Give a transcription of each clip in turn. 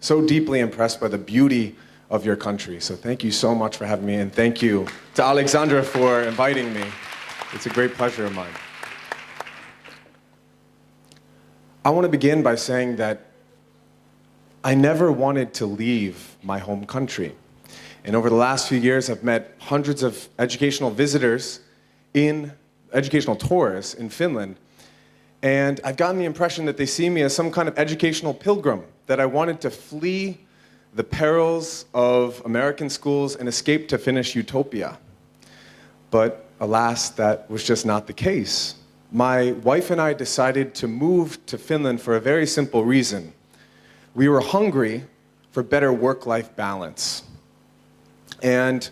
so deeply impressed by the beauty of your country. So thank you so much for having me, and thank you to Alexandra for inviting me. It's a great pleasure of mine. I want to begin by saying that I never wanted to leave my home country. And over the last few years, I've met hundreds of educational visitors educational tourists in Finland. And I've gotten the impression that they see me as some kind of educational pilgrim, that I wanted to flee the perils of American schools and escape to Finnish utopia. But alas, that was just not the case. My wife and I decided to move to Finland for a very simple reason. We were hungry for better work-life balance. And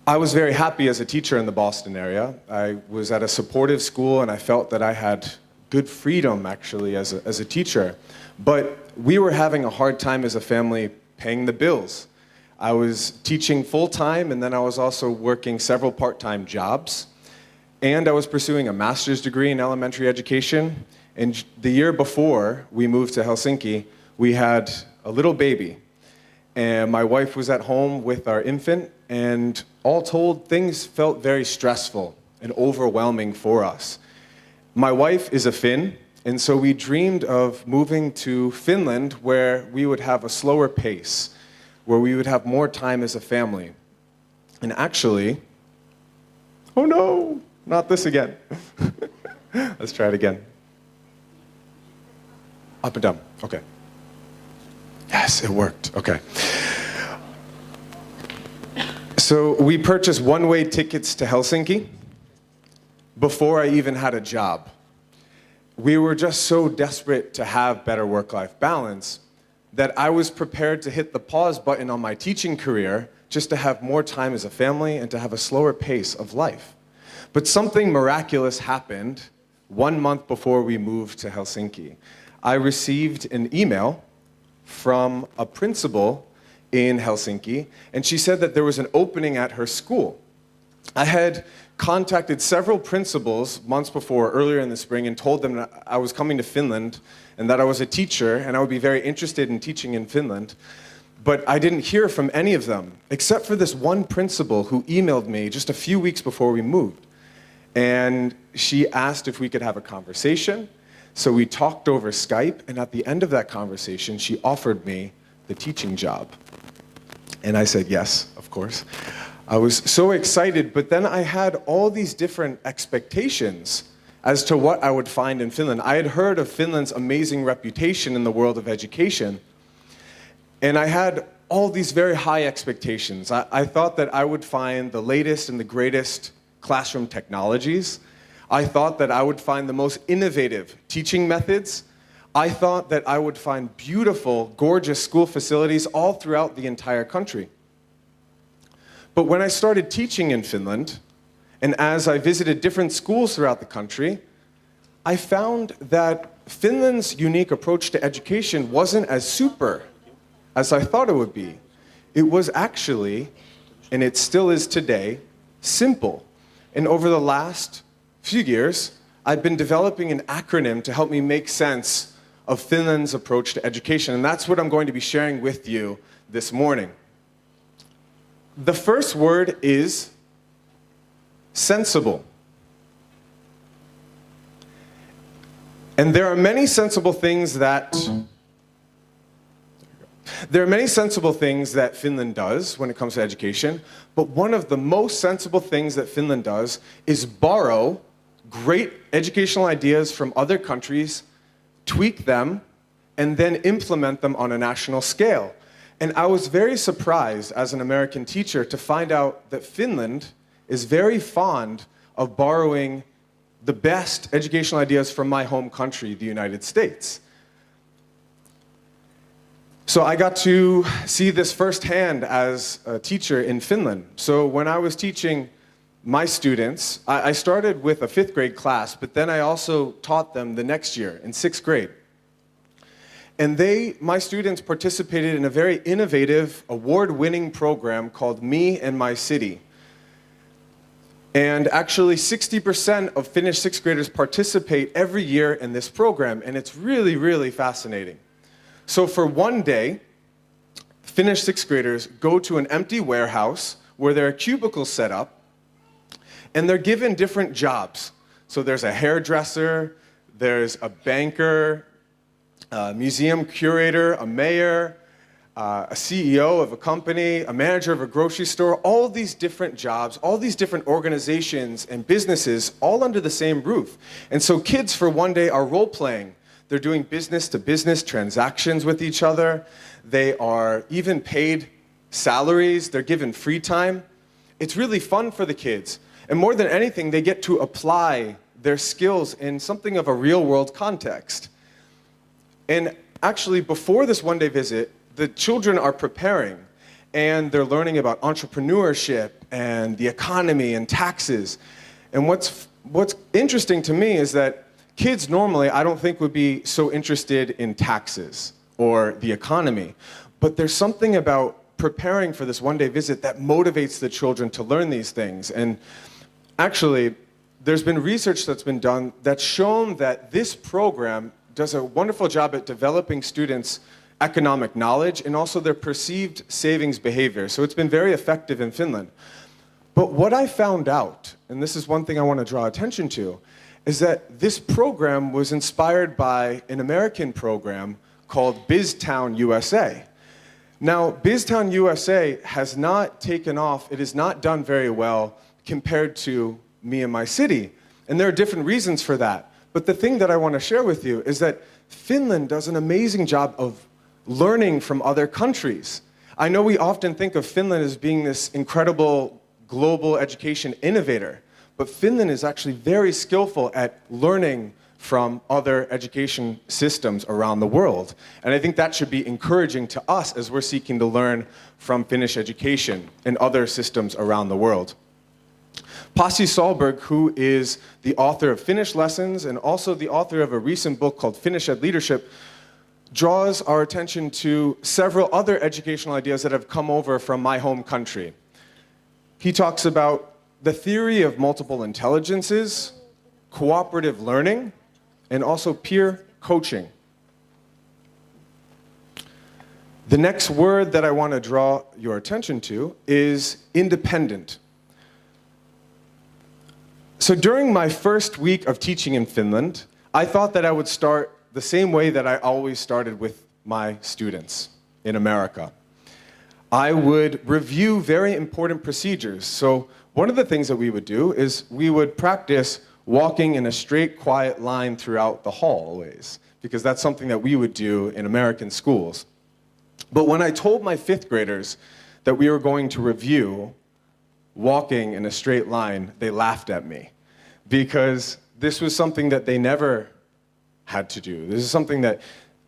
I was very happy as a teacher in the Boston area. I was at a supportive school and I felt that I had good freedom actually as a teacher. But we were having a hard time as a family paying the bills. I was teaching full-time and then I was also working several part-time jobs. And I was pursuing a master's degree in elementary education. And the year before we moved to Helsinki, we had a little baby. And my wife was at home with our infant, and all told, things felt very stressful and overwhelming for us. My wife is a Finn, and so we dreamed of moving to Finland where we would have a slower pace, where we would have more time as a family. And actually, oh no, not this again. Let's try it again. Up and down, okay. Yes, it worked, okay. So we purchased one-way tickets to Helsinki before I even had a job. We were just so desperate to have better work-life balance that I was prepared to hit the pause button on my teaching career just to have more time as a family and to have a slower pace of life. But something miraculous happened 1 month before we moved to Helsinki. I received an email from a principal in Helsinki, and she said that there was an opening at her school. I had contacted several principals months before, earlier in the spring, and told them that I was coming to Finland and that I was a teacher and I would be very interested in teaching in Finland. But I didn't hear from any of them, except for this one principal who emailed me just a few weeks before we moved. And she asked if we could have a conversation. So we talked over Skype, and at the end of that conversation, she offered me the teaching job. And I said yes, of course. I was so excited, but then I had all these different expectations as to what I would find in Finland. I had heard of Finland's amazing reputation in the world of education, and I had all these very high expectations. I thought that I would find the latest and the greatest classroom technologies. I thought that I would find the most innovative teaching methods. I thought that I would find beautiful, gorgeous school facilities all throughout the entire country. But when I started teaching in Finland, and as I visited different schools throughout the country, I found that Finland's unique approach to education wasn't as super as I thought it would be. It was actually, and it still is today, simple. And over the last few years, I've been developing an acronym to help me make sense of Finland's approach to education, and that's what I'm going to be sharing with you this morning. The first word is sensible. And there are many sensible things that Finland does when it comes to education, but one of the most sensible things that Finland does is borrow great educational ideas from other countries, tweak them, and then implement them on a national scale. And I was very surprised as an American teacher to find out that Finland is very fond of borrowing the best educational ideas from my home country, the United States. So I got to see this firsthand as a teacher in Finland. So when I was teaching my students, I started with a 5th grade class, but then I also taught them the next year in 6th grade. And my students participated in a very innovative, award-winning program called Me and My City. And actually 60% of Finnish 6th graders participate every year in this program, and it's really, really fascinating. So for one day, Finnish sixth graders go to an empty warehouse where there are cubicles set up, and they're given different jobs. So there's a hairdresser, there's a banker, a museum curator, a mayor, a CEO of a company, a manager of a grocery store, all these different jobs, all these different organizations and businesses, all under the same roof. And so kids for one day are role-playing. They're doing business-to-business transactions with each other. They are even paid salaries. They're given free time. It's really fun for the kids. And more than anything, they get to apply their skills in something of a real-world context. And actually, before this one-day visit, the children are preparing, and they're learning about entrepreneurship and the economy and taxes. And what's interesting to me is that kids normally, I don't think, would be so interested in taxes or the economy. But there's something about preparing for this one-day visit that motivates the children to learn these things. And actually, there's been research that's been done that's shown that this program does a wonderful job at developing students' economic knowledge and also their perceived savings behavior. So it's been very effective in Finland. But what I found out, and this is one thing I want to draw attention to, is that this program was inspired by an American program called BizTown USA. Now, BizTown USA has not taken off. It has not done very well compared to me and my city. And there are different reasons for that. But the thing that I want to share with you is that Finland does an amazing job of learning from other countries. I know we often think of Finland as being this incredible global education innovator, but Finland is actually very skillful at learning from other education systems around the world. And I think that should be encouraging to us as we're seeking to learn from Finnish education and other systems around the world. Pasi Sahlberg, who is the author of Finnish Lessons and also the author of a recent book called Finnish Ed Leadership, draws our attention to several other educational ideas that have come over from my home country. He talks about the theory of multiple intelligences, cooperative learning, and also peer coaching. The next word that I want to draw your attention to is independent. So during my first week of teaching in Finland, I thought that I would start the same way that I always started with my students in America. I would review very important procedures. So one of the things that we would do is we would practice walking in a straight, quiet line throughout the hallways, because that's something that we would do in American schools. But when I told my fifth graders that we were going to review walking in a straight line, they laughed at me, because this was something that they never had to do. This is something that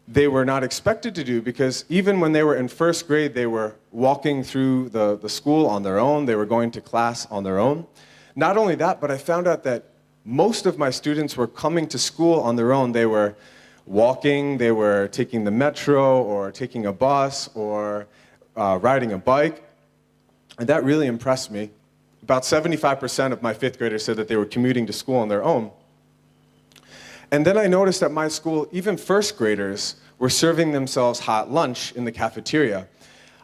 they were not expected to do, because even when they were in first grade, they were walking through the school on their own. They were going to class on their own. Not only that, but I found out that most of my students were coming to school on their own. They were walking, they were taking the metro or taking a bus or riding a bike. And that really impressed me. About 75% of my fifth graders said that they were commuting to school on their own. And then I noticed at my school, even first graders were serving themselves hot lunch in the cafeteria.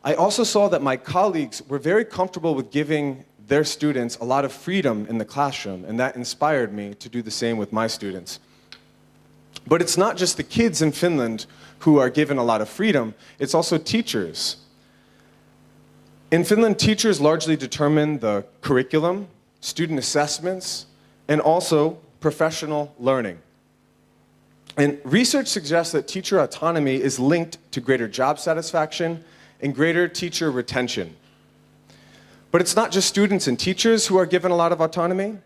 I also saw that my colleagues were very comfortable with giving their students a lot of freedom in the classroom, and that inspired me to do the same with my students. But it's not just the kids in Finland who are given a lot of freedom, it's also teachers. In Finland, teachers largely determine the curriculum, student assessments, and also professional learning. And research suggests that teacher autonomy is linked to greater job satisfaction and greater teacher retention. But it's not just students and teachers who are given a lot of autonomy.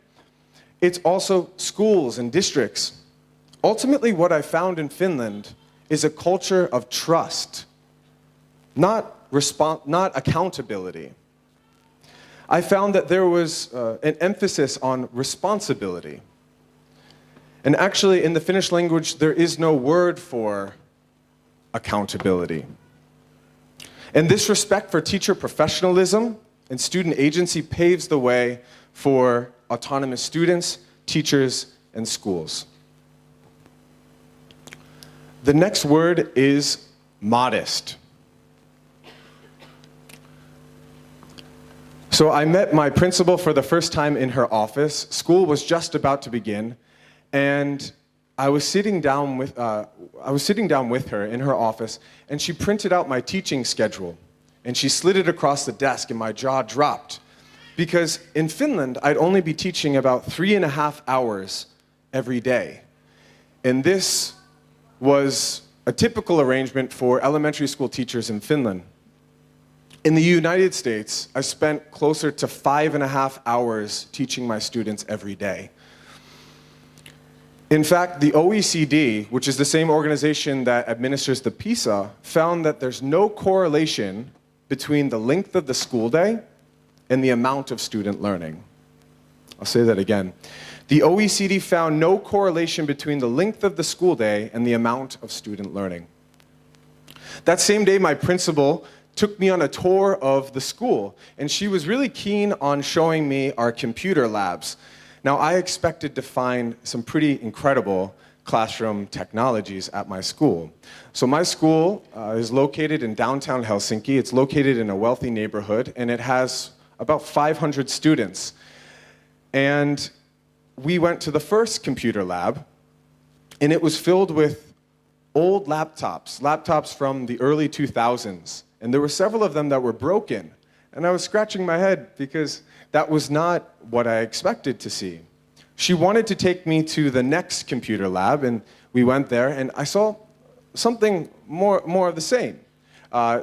It's also schools and districts. Ultimately, what I found in Finland is a culture of trust, not accountability. I found that there was an emphasis on responsibility. And actually, in the Finnish language, there is no word for accountability. And this respect for teacher professionalism and student agency paves the way for autonomous students, teachers, and schools. The next word is modest. So I met my principal for the first time in her office. School was just about to begin, and I was sitting down with her in her office, and she printed out my teaching schedule, and she slid it across the desk, and my jaw dropped. Because in Finland, I'd only be teaching about 3.5 hours every day. And this was a typical arrangement for elementary school teachers in Finland. In the United States, I spent closer to 5.5 hours teaching my students every day. In fact, the OECD, which is the same organization that administers the PISA, found that there's no correlation between the length of the school day and the amount of student learning. I'll say that again. The OECD found no correlation between the length of the school day and the amount of student learning. That same day, my principal took me on a tour of the school, and she was really keen on showing me our computer labs. Now, I expected to find some pretty incredible classroom technologies at my school. So my school is located in downtown Helsinki. It's located in a wealthy neighborhood, and it has about 500 students. And we went to the first computer lab, and it was filled with old laptops from the early 2000s. And there were several of them that were broken. And I was scratching my head because that was not what I expected to see. She wanted to take me to the next computer lab, and we went there, and I saw something more of the same.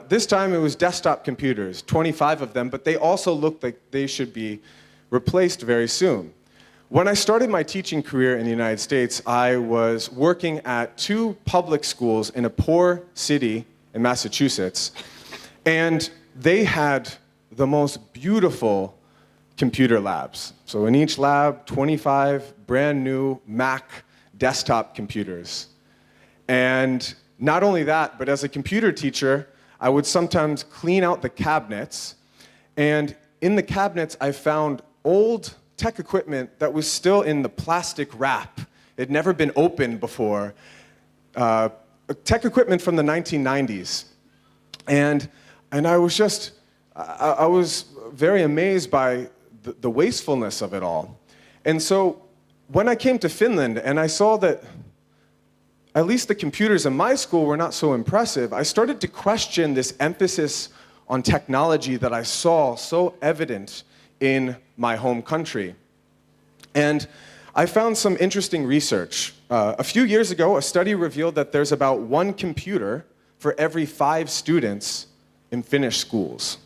This time it was desktop computers, 25 of them, but they also looked like they should be replaced very soon. When I started my teaching career in the United States, I was working at 2 public schools in a poor city in Massachusetts, and they had the most beautiful computer labs. So in each lab, 25 brand new Mac desktop computers. And not only that, but as a computer teacher, I would sometimes clean out the cabinets, and in the cabinets I found old tech equipment that was still in the plastic wrap. It had never been opened before. Tech equipment from the 1990s. And I was very amazed by the wastefulness of it all. And so when I came to Finland and I saw that at least the computers in my school were not so impressive, I started to question this emphasis on technology that I saw so evident in my home country. And I found some interesting research. A few years ago, a study revealed that there's about 1 computer for every 5 students in Finnish schools.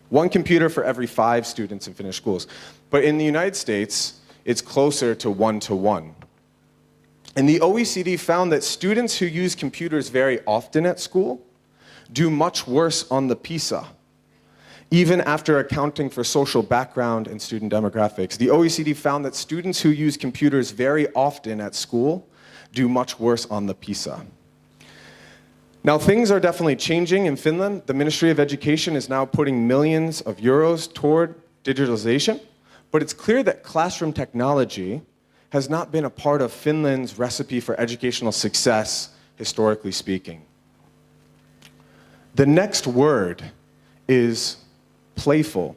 1 computer for every 5 students in Finnish schools. But in the United States, it's closer to 1 to 1. And the OECD found that students who use computers very often at school do much worse on the PISA, even after accounting for social background and student demographics. The OECD found that students who use computers very often at school do much worse on the PISA. Now, things are definitely changing in Finland. The Ministry of Education is now putting millions of euros toward digitalization, but it's clear that classroom technology has not been a part of Finland's recipe for educational success, historically speaking. The next word is playful.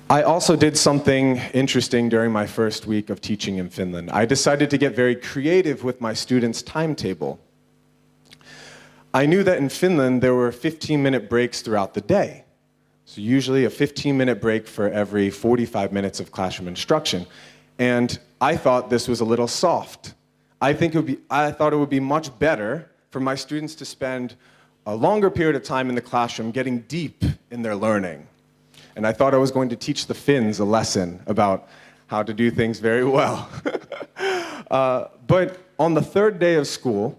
I also did something interesting during my first week of teaching in Finland. I decided to get very creative with my students' timetable. I knew that in Finland there were 15-minute breaks throughout the day. So usually a 15-minute break for every 45 minutes of classroom instruction. And I thought this was a little soft. I thought it would be much better for my students to spend a longer period of time in the classroom getting deep in their learning. And I thought I was going to teach the Finns a lesson about how to do things very well. But on the 3rd day of school,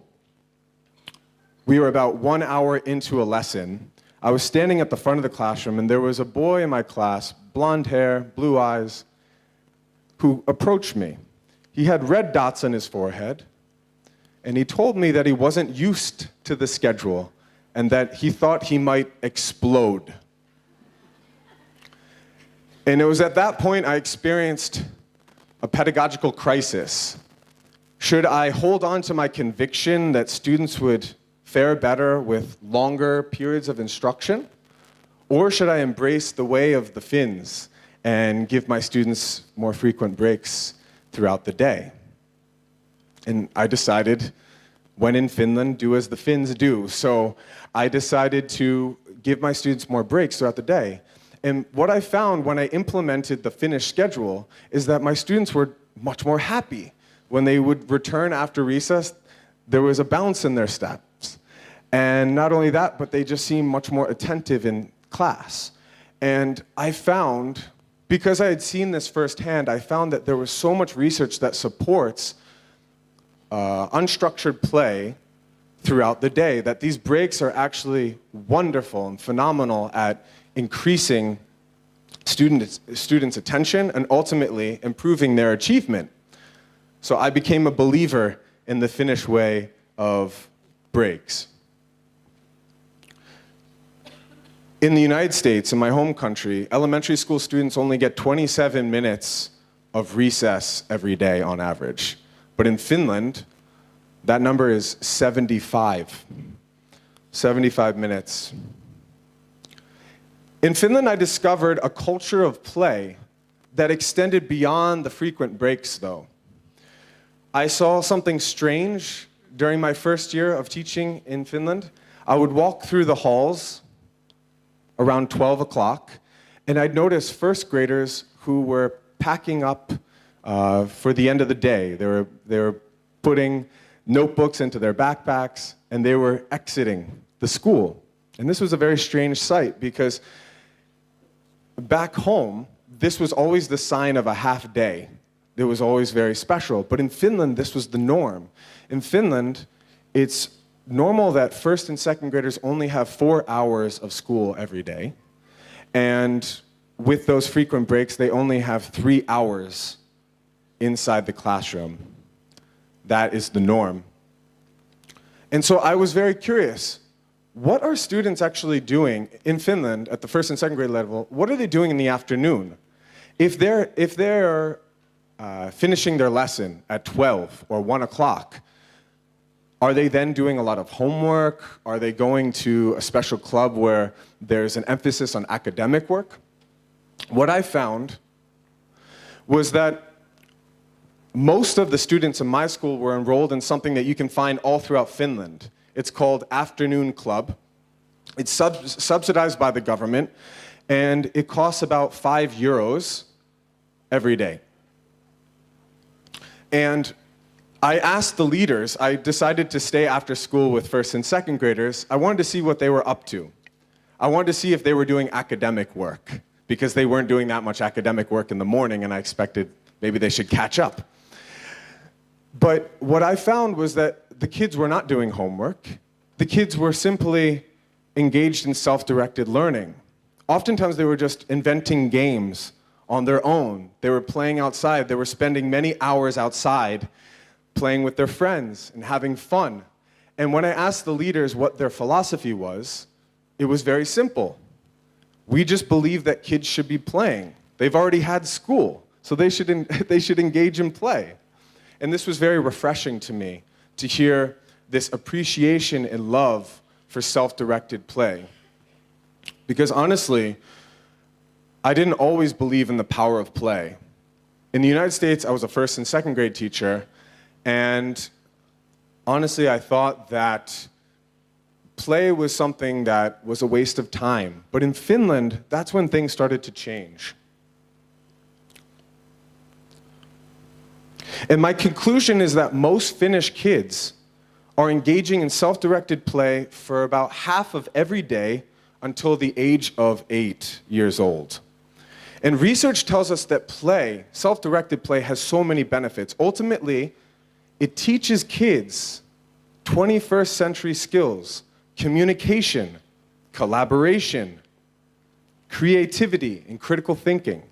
we were about 1 hour into a lesson. I was standing at the front of the classroom, and there was a boy in my class, blonde hair, blue eyes, who approached me. He had red dots on his forehead, and he told me that he wasn't used to the schedule and that he thought he might explode. And it was at that point I experienced a pedagogical crisis. Should I hold on to my conviction that students would fare better with longer periods of instruction? Or should I embrace the way of the Finns and give my students more frequent breaks throughout the day? And I decided, when in Finland, do as the Finns do. So I decided to give my students more breaks throughout the day. And what I found when I implemented the Finnish schedule is that my students were much more happy. When they would return after recess, there was a bounce in their steps. And not only that, but they just seemed much more attentive in class. And I found, because I had seen this firsthand, I found that there was so much research that supports unstructured play throughout the day, that these breaks are actually wonderful and phenomenal at increasing students' attention and ultimately improving their achievement. So I became a believer in the Finnish way of breaks. In the United States, in my home country, elementary school students only get 27 minutes of recess every day on average. But in Finland, that number is 75. 75 minutes. In Finland, I discovered a culture of play that extended beyond the frequent breaks, though. I saw something strange during my first year of teaching in Finland. I would walk through the halls around 12 o'clock, and I'd notice first graders who were packing up for the end of the day. They were putting notebooks into their backpacks, and they were exiting the school. And this was a very strange sight, because back home, this was always the sign of a half day. It was always very special. But in Finland, this was the norm. In Finland, it's normal that first and second graders only have 4 hours of school every day. And with those frequent breaks, they only have 3 hours inside the classroom. That is the norm. And so I was very curious. What are students actually doing in Finland at the first and second grade level? What are they doing in the afternoon? If they're finishing their lesson at 12 or 1 o'clock, are they then doing a lot of homework? Are they going to a special club where there's an emphasis on academic work? What I found was that most of the students in my school were enrolled in something that you can find all throughout Finland. It's called Afternoon Club. It's subsidized by the government, and it costs about €5 every day. And I asked the leaders, I decided to stay after school with first and second graders. I wanted to see what they were up to. I wanted to see if they were doing academic work, because they weren't doing that much academic work in the morning, and I expected maybe they should catch up. But what I found was that the kids were not doing homework. The kids were simply engaged in self-directed learning. Oftentimes they were just inventing games on their own. They were playing outside. They were spending many hours outside playing with their friends and having fun. And when I asked the leaders what their philosophy was, it was very simple. We just believe that kids should be playing. They've already had school, so they should engage in play. And this was very refreshing to me, to hear this appreciation and love for self-directed play. Because honestly, I didn't always believe in the power of play. In the United States, I was a first and second grade teacher, and honestly, I thought that play was something that was a waste of time. But in Finland, that's when things started to change. And my conclusion is that most Finnish kids are engaging in self-directed play for about half of every day until the age of 8 years old. And research tells us that play, self-directed play, has so many benefits. Ultimately, it teaches kids 21st century skills: communication, collaboration, creativity, and critical thinking.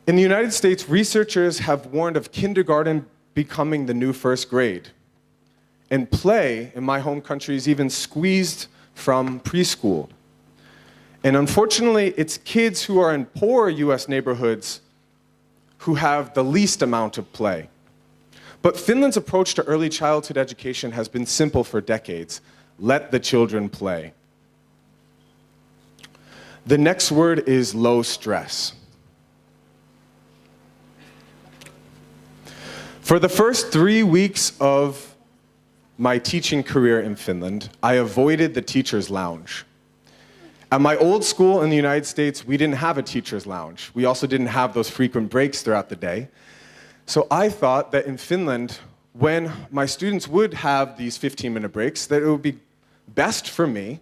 In the United States, researchers have warned of kindergarten becoming the new first grade. And play, in my home country, is even squeezed from preschool. And unfortunately, it's kids who are in poor US neighborhoods who have the least amount of play. But Finland's approach to early childhood education has been simple for decades. Let the children play. The next word is low stress. For the first 3 weeks of my teaching career in Finland, I avoided the teacher's lounge. At my old school in the United States, we didn't have a teacher's lounge. We also didn't have those frequent breaks throughout the day. So I thought that in Finland, when my students would have these 15-minute breaks, that it would be best for me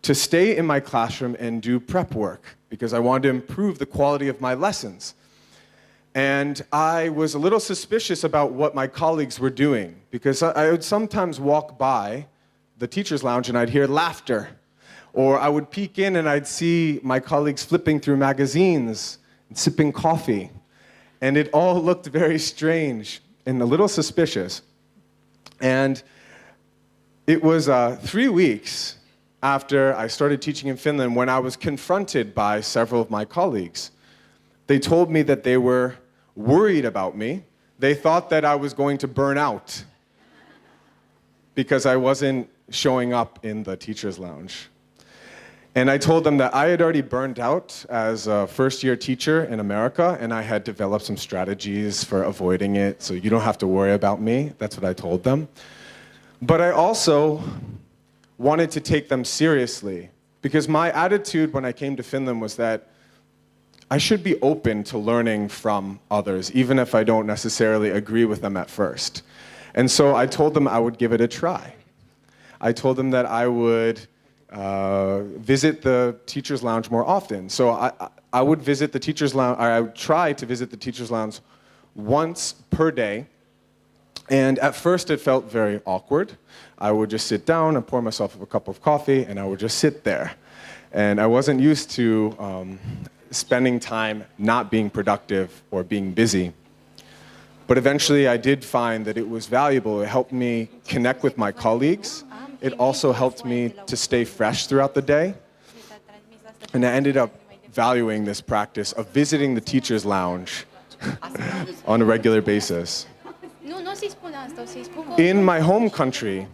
to stay in my classroom and do prep work, because I wanted to improve the quality of my lessons. And I was a little suspicious about what my colleagues were doing, because I would sometimes walk by the teacher's lounge and I'd hear laughter. Or I would peek in and I'd see my colleagues flipping through magazines and sipping coffee. And it all looked very strange and a little suspicious. And it was 3 weeks after I started teaching in Finland when I was confronted by several of my colleagues. They told me that they were worried about me. They thought that I was going to burn out because I wasn't showing up in the teacher's lounge. And I told them that I had already burned out as a first-year teacher in America, and I had developed some strategies for avoiding it, so you don't have to worry about me. That's what I told them. But I also wanted to take them seriously, because my attitude when I came to Finland was that I should be open to learning from others, even if I don't necessarily agree with them at first. And so I told them I would give it a try. I told them that I would visit the teacher's lounge more often. So I would visit the teacher's lounge, or I would try to visit the teacher's lounge once per day. And at first it felt very awkward. I would just sit down and pour myself a cup of coffee, and I would just sit there. And I wasn't used to spending time not being productive or being busy. But eventually I did find that it was valuable. It helped me connect with my colleagues. It also helped me to stay fresh throughout the day. And I ended up valuing this practice of visiting the teacher's lounge on a regular basis. In my home country,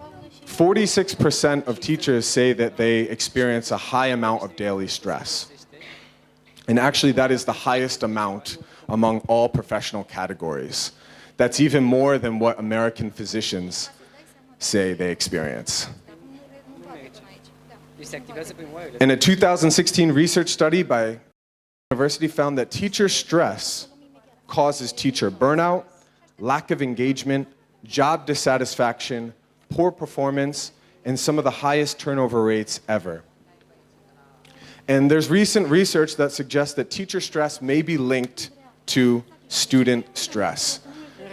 46% of teachers say that they experience a high amount of daily stress. And actually, that is the highest amount among all professional categories. That's even more than what American physicians say they experience. And a 2016 research study by university found that teacher stress causes teacher burnout, lack of engagement, job dissatisfaction, poor performance, and some of the highest turnover rates ever. And there's recent research that suggests that teacher stress may be linked to student stress.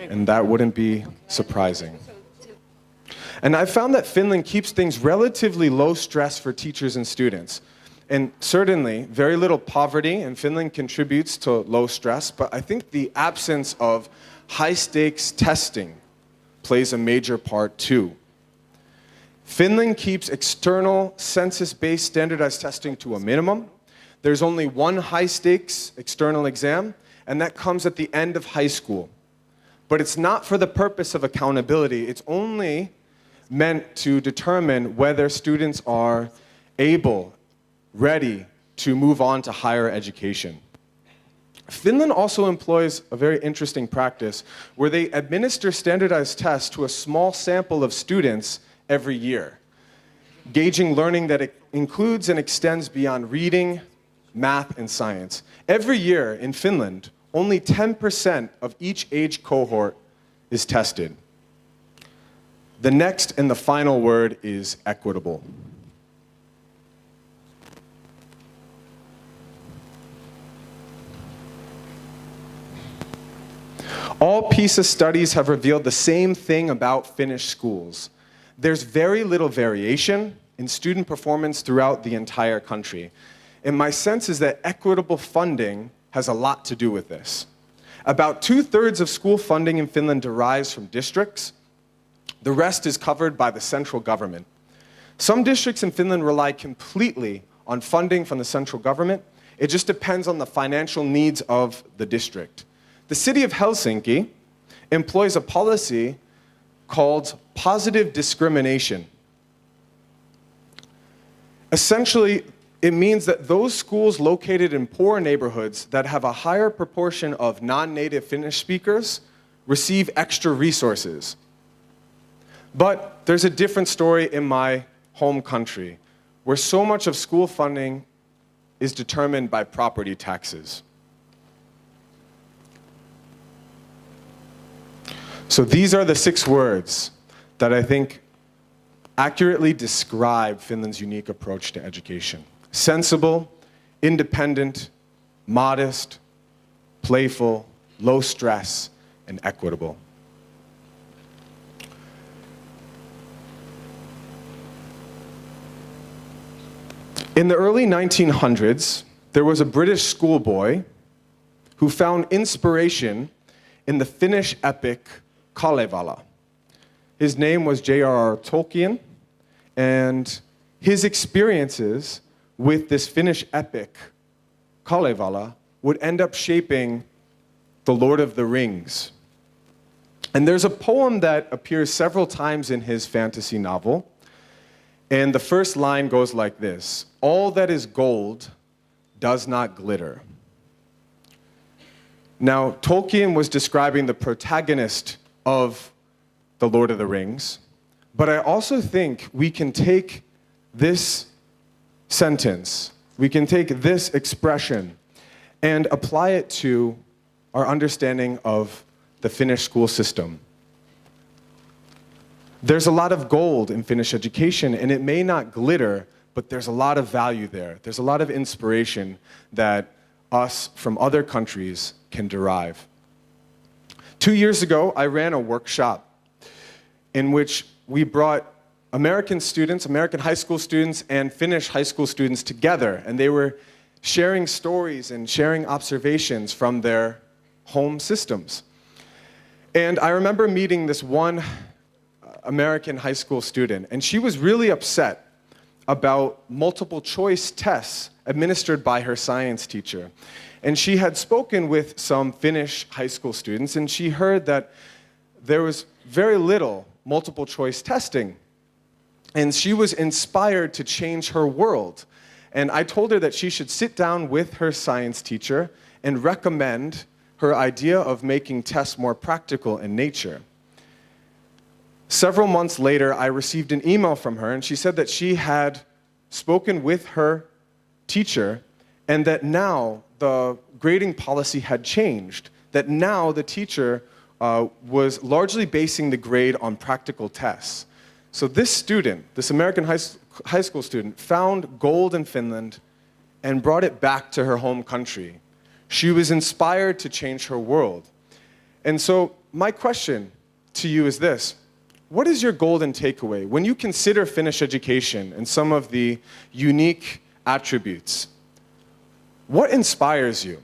And that wouldn't be surprising. And I found that Finland keeps things relatively low stress for teachers and students. And certainly, very little poverty in Finland contributes to low stress, but I think the absence of high-stakes testing plays a major part too. Finland keeps external census-based standardized testing to a minimum. There's only one high-stakes external exam, and that comes at the end of high school. But it's not for the purpose of accountability. It's only meant to determine whether students are able, ready to move on to higher education. Finland also employs a very interesting practice where they administer standardized tests to a small sample of students every year, gauging learning that includes and extends beyond reading, math, and science. Every year in Finland, only 10% of each age cohort is tested. The next and the final word is equitable. All PISA studies have revealed the same thing about Finnish schools. There's very little variation in student performance throughout the entire country. And my sense is that equitable funding has a lot to do with this. About 2/3 of school funding in Finland derives from districts. The rest is covered by the central government. Some districts in Finland rely completely on funding from the central government. It just depends on the financial needs of the district. The city of Helsinki employs a policy called positive discrimination. Essentially, it means that those schools located in poor neighborhoods that have a higher proportion of non-native Finnish speakers receive extra resources. But there's a different story in my home country, where so much of school funding is determined by property taxes. So these are the 6 words that I think accurately describe Finland's unique approach to education: sensible, independent, modest, playful, low stress, and equitable. In the early 1900s, there was a British schoolboy who found inspiration in the Finnish epic Kalevala. His name was J.R.R. Tolkien, and his experiences with this Finnish epic, Kalevala, would end up shaping The Lord of the Rings. And there's a poem that appears several times in his fantasy novel, and the first line goes like this: "All that is gold does not glitter." Now, Tolkien was describing the protagonist of The Lord of the Rings, but I also think we can take this sentence, we can take this expression and apply it to our understanding of the Finnish school system. There's a lot of gold in Finnish education, and it may not glitter, but there's a lot of value there. There's a lot of inspiration that us from other countries can derive. 2 years ago, I ran a workshop in which we brought American students, American high school students, and Finnish high school students together, and they were sharing stories and sharing observations from their home systems. And I remember meeting this one American high school student, and she was really upset about multiple choice tests administered by her science teacher. And she had spoken with some Finnish high school students, and she heard that there was very little multiple choice testing. And she was inspired to change her world. And I told her that she should sit down with her science teacher and recommend her idea of making tests more practical in nature. Several months later, I received an email from her, and she said that she had spoken with her teacher and that now the grading policy had changed, that now the teacher was largely basing the grade on practical tests. So this student, this American high school student, found gold in Finland and brought it back to her home country. She was inspired to change her world. And so my question to you is this: what is your golden takeaway when you consider Finnish education and some of the unique attributes? What inspires you?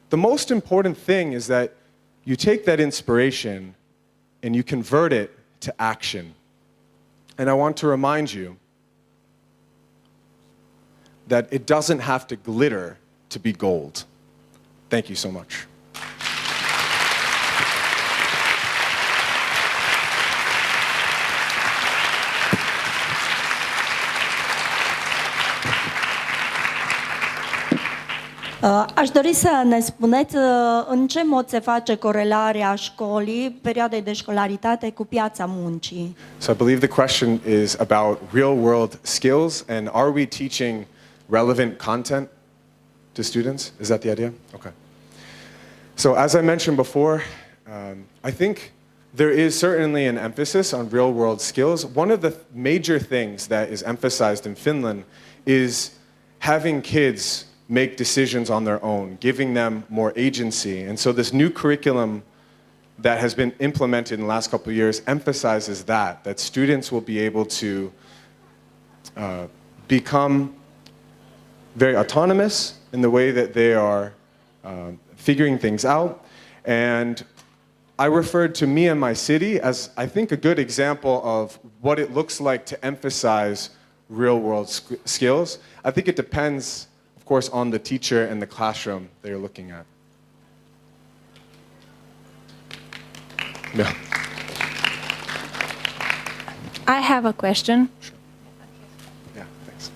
The most important thing is that you take that inspiration and you convert it to action. And I want to remind you that it doesn't have to glitter to be gold. Thank you so much. Aș dori să ne spuneți în ce mod se face corelarea școlii, perioadei de școlaritate, cu piața muncii. So I believe the question is about real-world skills, and are we teaching relevant content to students? Is that the idea? Okay. So as I mentioned before, I think there is certainly an emphasis on real-world skills. One of the major things that is emphasized in Finland is having kids make decisions on their own, giving them more agency. And so this new curriculum that has been implemented in the last couple of years emphasizes that students will be able to become very autonomous in the way that they are figuring things out. And I referred to me and my city as, I think, a good example of what it looks like to emphasize real-world skills. I think it depends, of course, on the teacher and the classroom that you're looking at. Yeah. I have a question. Yeah, thanks.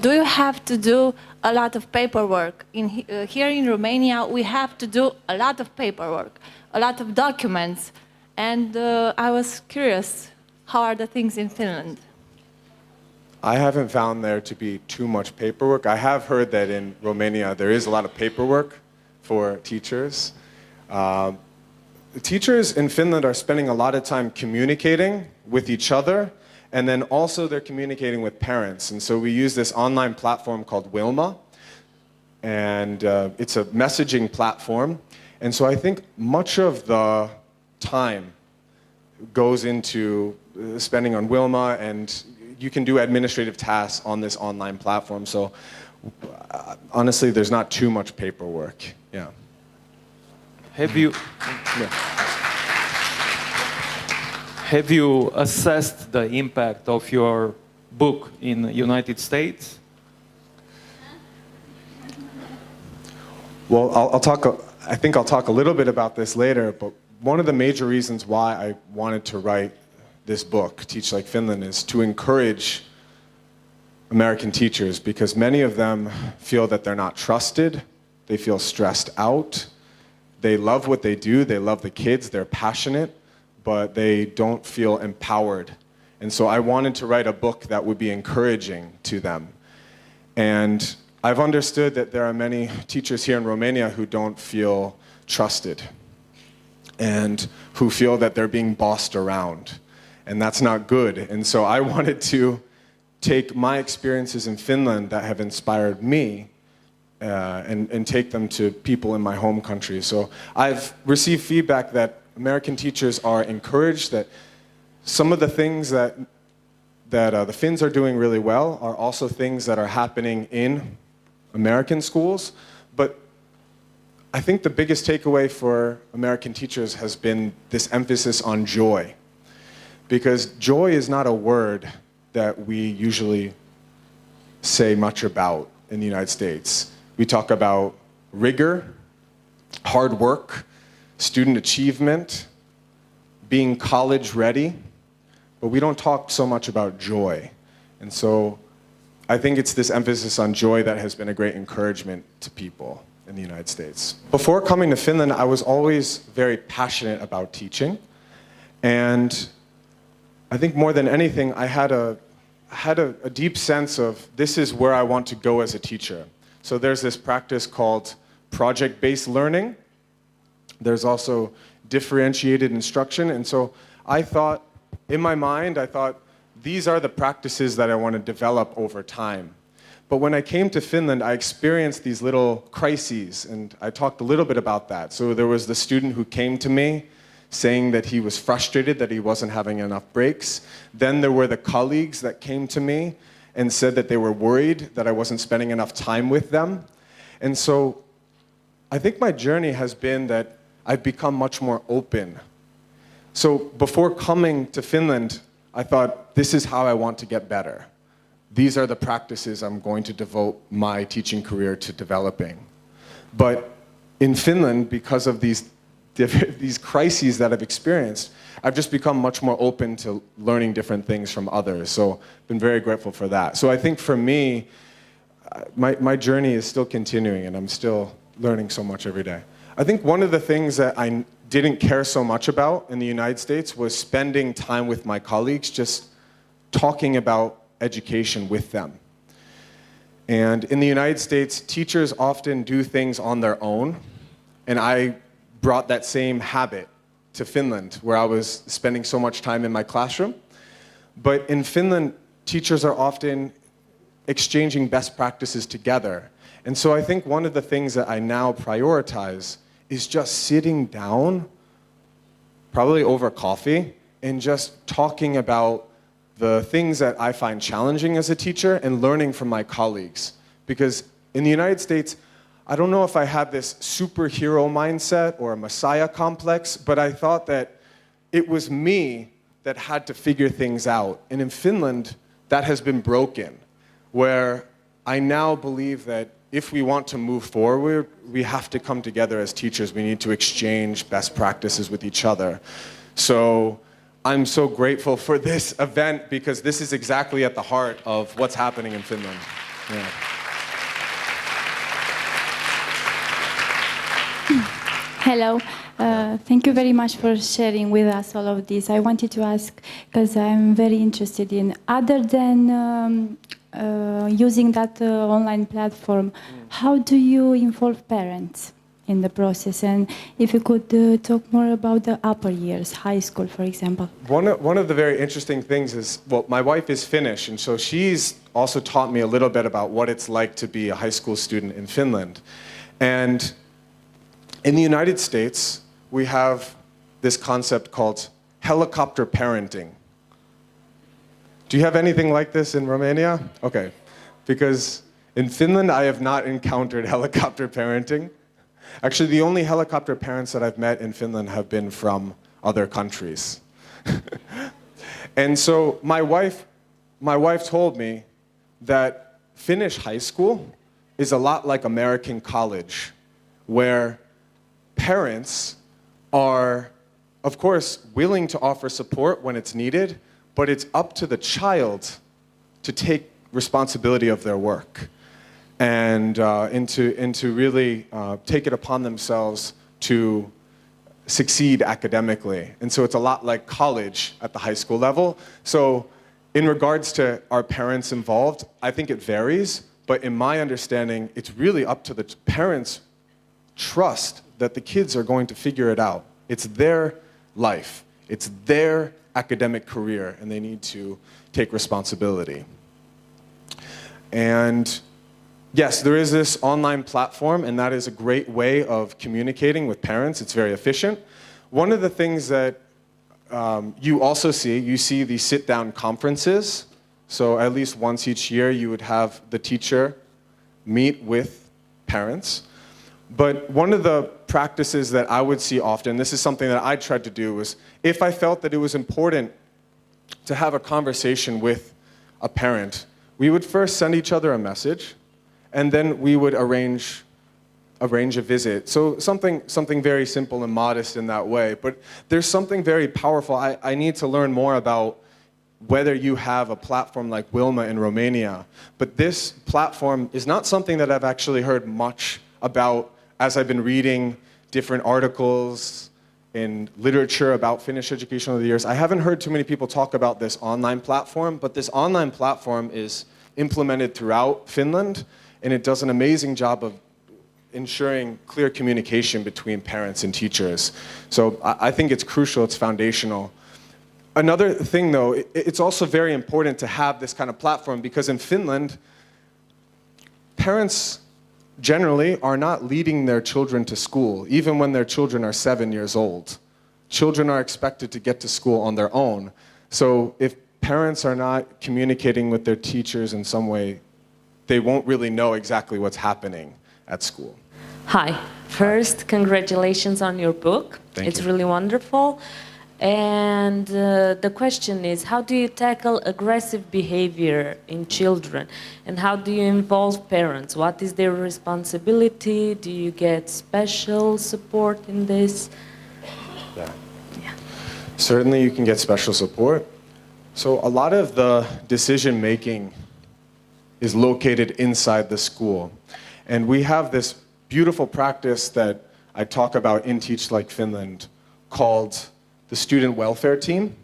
Do you have to do a lot of paperwork? Here in Romania, we have to do a lot of paperwork, a lot of documents. And I was curious, how are the things in Finland? I haven't found there to be too much paperwork. I have heard that in Romania there is a lot of paperwork for teachers. Teachers in Finland are spending a lot of time communicating with each other, and then also they're communicating with parents. And so we use this online platform called Wilma, and it's a messaging platform. And so I think much of the time goes into spending on Wilma, and you can do administrative tasks on this online platform. So honestly, there's not too much paperwork. Yeah. Have you assessed the impact of your book in the United States? Well, I think I'll talk a little bit about this later, but one of the major reasons why I wanted to write this book, Teach Like Finland, is to encourage American teachers, because many of them feel that they're not trusted, they feel stressed out, they love what they do, they love the kids, they're passionate, but they don't feel empowered. And so I wanted to write a book that would be encouraging to them. And I've understood that there are many teachers here in Romania who don't feel trusted and who feel that they're being bossed around. And that's not good. And so I wanted to take my experiences in Finland that have inspired me and take them to people in my home country. So I've received feedback that American teachers are encouraged, that some of the things that the Finns are doing really well are also things that are happening in American schools. But I think the biggest takeaway for American teachers has been this emphasis on joy. Because joy is not a word that we usually say much about in the United States. We talk about rigor, hard work, student achievement, being college ready, but we don't talk so much about joy. And so I think it's this emphasis on joy that has been a great encouragement to people in the United States. Before coming to Finland, I was always very passionate about teaching. And I think more than anything, I had a deep sense of this is where I want to go as a teacher. So there's this practice called project-based learning. There's also differentiated instruction. And so I thought, in my mind, these are the practices that I want to develop over time. But when I came to Finland, I experienced these little crises, and I talked a little bit about that. So there was the student who came to me saying that he was frustrated that he wasn't having enough breaks. Then there were the colleagues that came to me and said that they were worried that I wasn't spending enough time with them. And so I think my journey has been that I've become much more open. So before coming to Finland, I thought, this is how I want to get better. These are the practices I'm going to devote my teaching career to developing. But in Finland, because of these crises that I've experienced, I've just become much more open to learning different things from others. So I've been very grateful for that. So I think for me, my journey is still continuing, and I'm still learning so much every day. I think one of the things that I didn't care so much about in the United States was spending time with my colleagues, just talking about education with them. And in the United States, teachers often do things on their own, and I brought that same habit to Finland, where I was spending so much time in my classroom. But in Finland, teachers are often exchanging best practices together. And so I think one of the things that I now prioritize is just sitting down, probably over coffee, and just talking about the things that I find challenging as a teacher and learning from my colleagues. Because in the United States, I don't know if I had this superhero mindset or a messiah complex, but I thought that it was me that had to figure things out. And in Finland, that has been broken, where I now believe that if we want to move forward, we have to come together as teachers. We need to exchange best practices with each other. So I'm so grateful for this event because this is exactly at the heart of what's happening in Finland. Yeah. Hello. Thank you very much for sharing with us all of this. I wanted to ask, because I'm very interested in, other than using that online platform, how do you involve parents in the process? And if you could talk more about the upper years, high school, for example. One of the very interesting things is, well, my wife is Finnish, and so she's also taught me a little bit about what it's like to be a high school student in Finland. And in the United States, we have this concept called helicopter parenting. Do you have anything like this in Romania? Okay, because in Finland, I have not encountered helicopter parenting. Actually, the only helicopter parents that I've met in Finland have been from other countries. And so my wife told me that Finnish high school is a lot like American college, where parents are, of course, willing to offer support when it's needed, but it's up to the child to take responsibility of their work and to really take it upon themselves to succeed academically. And so it's a lot like college at the high school level. So in regards to our parents involved, I think it varies, but in my understanding, it's really up to the parents' trust that the kids are going to figure it out. It's their life, it's their academic career, and they need to take responsibility. And yes, there is this online platform, and that is a great way of communicating with parents. It's very efficient. One of the things that you also see these sit-down conferences. So at least once each year, you would have the teacher meet with parents. But one of the practices that I would see often, this is something that I tried to do, was if I felt that it was important to have a conversation with a parent, we would first send each other a message, and then we would arrange a visit. So something very simple and modest in that way. But there's something very powerful. I need to learn more about whether you have a platform like Wilma in Romania. But this platform is not something that I've actually heard much about as I've been reading different articles in literature about Finnish education over the years. I haven't heard too many people talk about this online platform, but this online platform is implemented throughout Finland, and it does an amazing job of ensuring clear communication between parents and teachers. So I think it's crucial, it's foundational. Another thing though, it's also very important to have this kind of platform because in Finland, parents generally are not leading their children to school, even when their children are 7 years old. Children are expected to get to school on their own. So if parents are not communicating with their teachers in some way, they won't really know exactly what's happening at school. Hi. First, congratulations on your book. Thank It's you. really wonderful. And the question is, how do you tackle aggressive behavior in children? And how do you involve parents? What is their responsibility? Do you get special support in this? Yeah. Certainly you can get special support. So a lot of the decision making is located inside the school. And we have this beautiful practice that I talk about in Teach Like Finland called the student welfare team,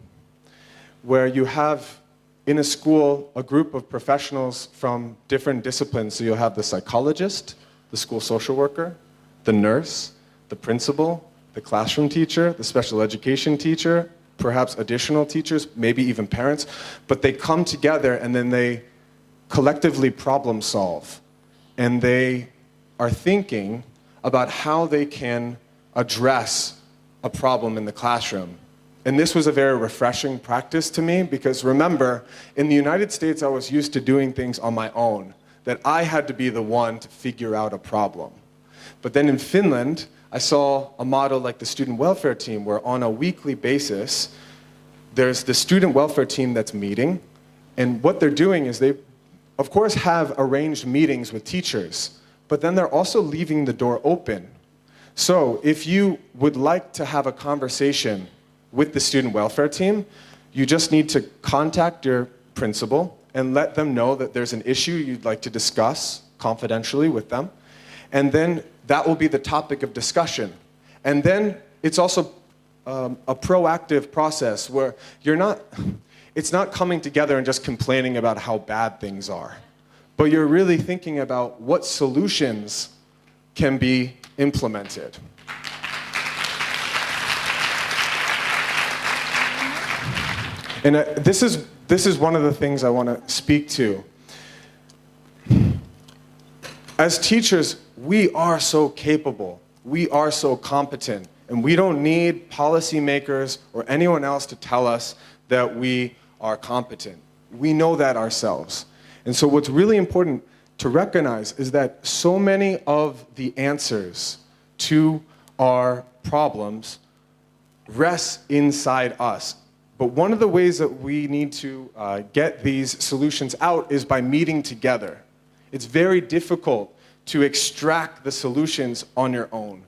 where you have in a school a group of professionals from different disciplines. So you'll have the psychologist, the school social worker, the nurse, the principal, the classroom teacher, the special education teacher, perhaps additional teachers, maybe even parents, but they come together and then they collectively problem solve. And they are thinking about how they can address a problem in the classroom. And this was a very refreshing practice to me because remember, in the United States, I was used to doing things on my own, that I had to be the one to figure out a problem. But then in Finland, I saw a model like the student welfare team where on a weekly basis, there's the student welfare team that's meeting. And what they're doing is they, of course, have arranged meetings with teachers, but then they're also leaving the door open. So if you would like to have a conversation with the student welfare team, you just need to contact your principal and let them know that there's an issue you'd like to discuss confidentially with them. And then that will be the topic of discussion. And then it's also a proactive process where it's not coming together and just complaining about how bad things are, but you're really thinking about what solutions can be implemented. And this is one of the things I want to speak to. As teachers, we are so capable, we are so competent, and we don't need policymakers or anyone else to tell us that we are competent. We know that ourselves. And so what's really important to recognize is that so many of the answers to our problems rest inside us. But one of the ways that we need to get these solutions out is by meeting together. It's very difficult to extract the solutions on your own.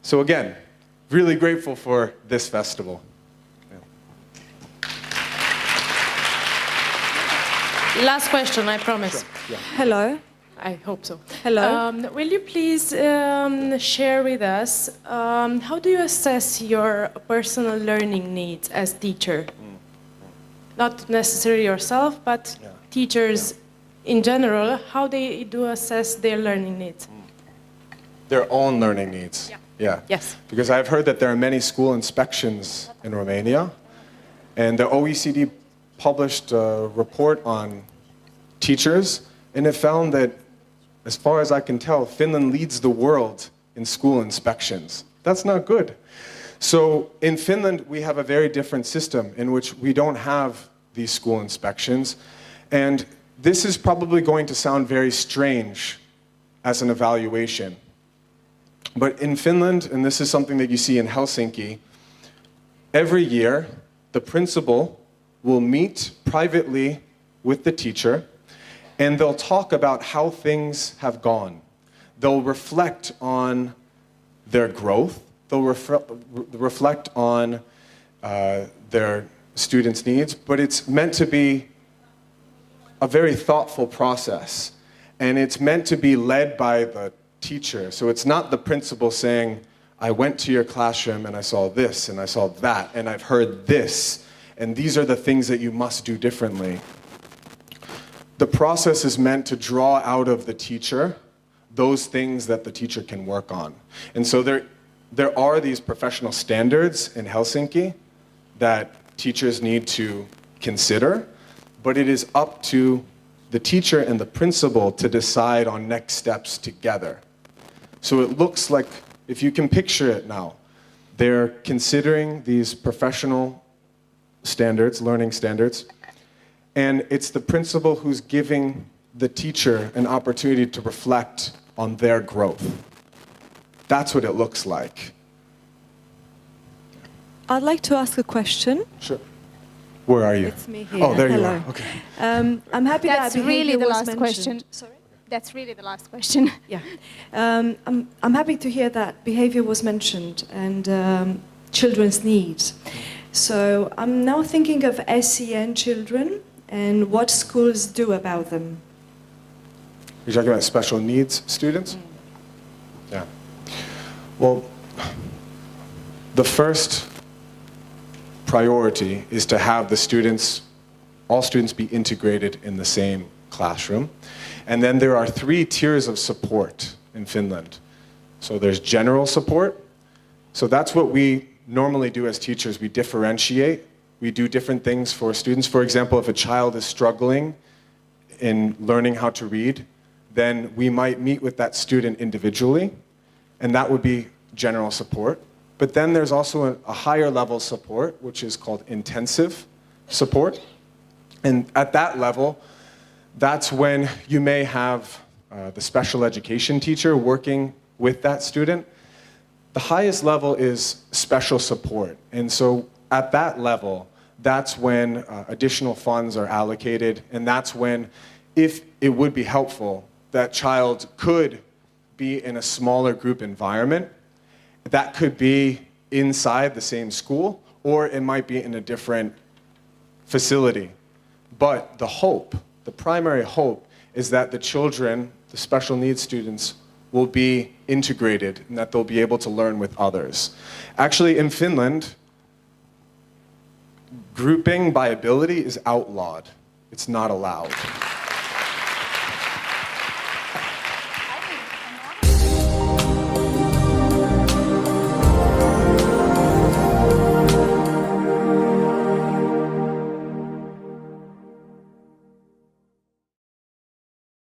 So again, really grateful for this festival. Last question, I promise. Yeah. Hello. I hope so. Hello. Will you please share with us how do you assess your personal learning needs as teacher? Not necessarily yourself, but teachers in general, how they do assess their learning needs? Their own learning needs. Yeah. Yes. Because I've heard that there are many school inspections in Romania, and the OECD published a report on teachers, and it found that, as far as I can tell, Finland leads the world in school inspections. That's not good. So in Finland, we have a very different system in which we don't have these school inspections, and this is probably going to sound very strange as an evaluation. But in Finland, and this is something that you see in Helsinki, every year the principal will meet privately with the teacher, and they'll talk about how things have gone. They'll reflect on their growth, they'll reflect on their students' needs, but it's meant to be a very thoughtful process, and it's meant to be led by the teacher. So it's not the principal saying, I went to your classroom and I saw this and I saw that and I've heard this and these are the things that you must do differently. The process is meant to draw out of the teacher those things that the teacher can work on. And so there are these professional standards in Helsinki that teachers need to consider, but it is up to the teacher and the principal to decide on next steps together. So it looks like, if you can picture it now, they're considering these professional standards, learning standards, and it's the principal who's giving the teacher an opportunity to reflect on their growth. That's what it looks like. I'd like to ask a question. Sure. Where are you? It's me here. Oh, there Hello. you are. Okay. I'm happy That's that really behavior the was last mentioned. question. Sorry? That's really the last question. Yeah. I'm happy to hear that behavior was mentioned and children's needs. So I'm now thinking of SEN children and what schools do about them. You're talking about special needs students? Yeah. Well, the first priority is to have the students, all students be integrated in the same classroom. And then there are 3 tiers of support in Finland. So there's general support. So that's what we normally do as teachers. We differentiate. We do different things for students. For example, if a child is struggling in learning how to read, then we might meet with that student individually, and that would be general support. But then there's also a higher level support, which is called intensive support. And at that level, that's when you may have the special education teacher working with that student. The highest level is special support. And so at that level, that's when additional funds are allocated, and that's when, if it would be helpful, that child could be in a smaller group environment. That could be inside the same school, or it might be in a different facility. But the hope, the primary hope, is that the children, the special needs students, will be integrated and that they'll be able to learn with others. Actually, in Finland, grouping by ability is outlawed. It's not allowed.